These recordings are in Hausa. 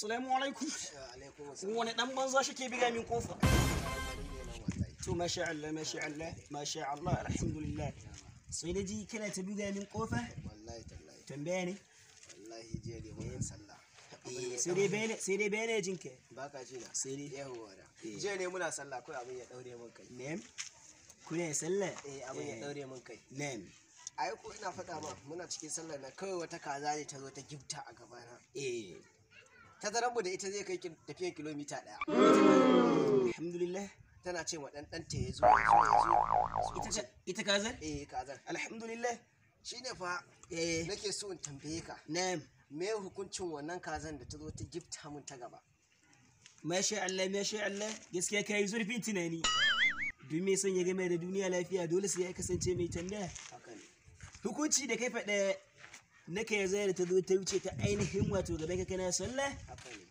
Assalamu alaikum. Wani dan banza shi ke biga min kofa? To masha Allah, masha Allah, masha Allah, alhamdulillah. Sai da ji kana ta biga min kofa? Wallahi tallahi. Tambaya ne? Wallahi je ne mun yin sallah. Sai dai bene jinka. Baka ji na. Sai dai Yawwa da. Je ne muna sallah kai abin ya daure mun kai. nem. Kuna sallah? Abin ya daure mun kai. Nem. Ai ko ina faɗa ma muna cikin sallar na kawai wata kaza ne ta zo ta gifta a gabana. Tazaran mu da ita zai kai tafiyar kilomita 1. Alhamdulillah. Tana ce wa ɗanta ya zo. Ita kazar? Kazar. Alhamdulillah. Shine fa nake so in tambaye ka. Nem. Me hukuncin wannan kazan da ta zo ta gifta mun ta gaba? Masha Allah, masha Allah. Gaskiya kai zurfin tunani. Duk me son ya game da duniya lafiya dole sai ya kasance mai tambaya. Haka ne. Hukunci da kai faɗa na kai zai da ta zo ta wuce ta ainihin wato gaba ka kana sallah. Haka ne.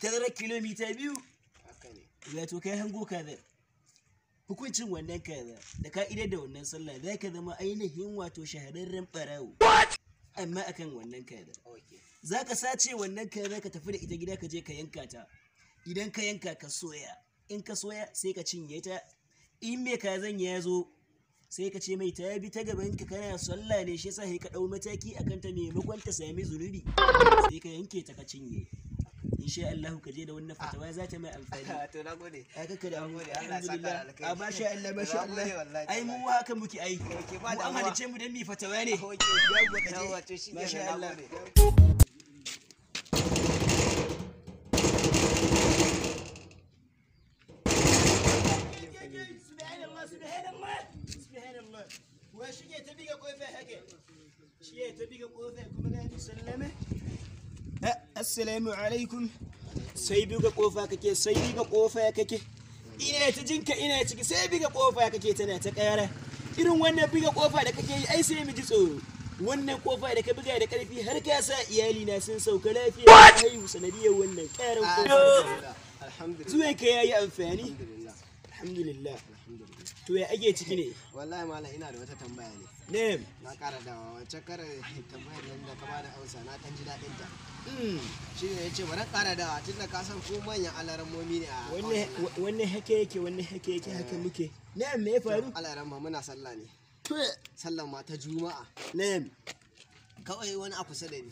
Tazarar kilomita 2. Haka ne. Wato kai hango kaza. Hukuncin wannan kaza da ka'idar da wannan sallah za ka zama ainihin wato shahararren ɓarawo. Amma akan wannan kaza. Za ka sace wannan kaza ka tafi da ita gida ka je ka yanka ta. Idan ka yanka ka soya. In ka soya sai ka cinye ta. In mai kazan ya zo sai ka ce mai ta bi ta gaban ka kana sallah ne shi sai ka dau mataki akan ta maimakon ta sami zunubi sai ka yanke ta ka cinye. Insha Allah ka je da wannan fatawa za ta mai amfani. To nagode. Aka ka da Allah ya saka alkai. Masha Allah, masha Allah. Ai mu haka muke ai. Mu an halice mu dan mi fatawa ne. Yawwa to shi Masha Allah. Subhanallah. Wa shige ta biga kofa hake. Shige ta biga kofa kuma ga sallama. Assalamu alaikum. Sai biga kofa kake, sai biga kofa kake. Ina ta jinka ina ciki sai biga kofa kake tana ta kara. Irin wannan biga kofa da kake yi ai sai mu ji tsoro. Wannan kofa da ka buga da karfi har ka sa iyali na sun sauka lafiya. Haihu sanadiyar wannan karan kofa. Alhamdulillah. Zuwan ka yayi amfani. Alhamdulillah. To ya age ciki ne? Wallahi malam ina da wata tambaya ne. Nem. Na ƙara dawa wancan kare tambayar nan da ka bada Hausa na kan ji daɗin ta. Shi ne yace bari ƙara dawa tunda ka san ko manyan alarammomi ne a wannan hake yake haka muke. Nem me ya faru? alaramma muna sallah ne. To Sallan ma ta Juma'a. nem. Kawai wani a kusa da ni.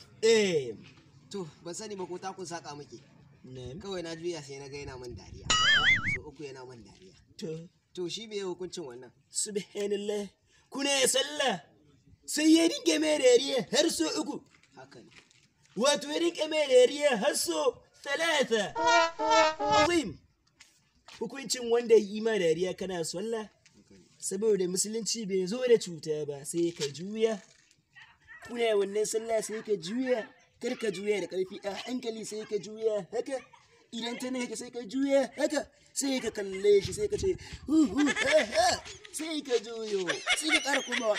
To ban sani ba ko ta kun saka muke. Nem. Kawai na juya sai na ga yana min dariya. So uku yana min dariya. To shi me hukuncin wannan? Subhanallah. Kuna sallah sai ya rinke mai dariya har so 3. Haka ne. Wato ya rinke mai dariya har so 3. Azim. Hukuncin wanda yi ma dariya kana sallah saboda musulunci bai zo da cuta ba sai ka juya. Kuna wannan sallah sai ka juya. Kar ka juya da ƙarfi a hankali sai ka juya haka. Idan ta ne sai ka juya haka sai ka kalle shi sai ka ce sai ka juyo sai ka ƙara kuma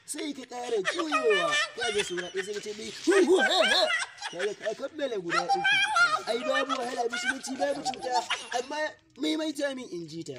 sai ka ƙara juyowa ka ga sura ɗaya sai ka ce mai ka kammala guda 3. Ai babu wahala musulunci babu cuta amma maimaita min in ji ta.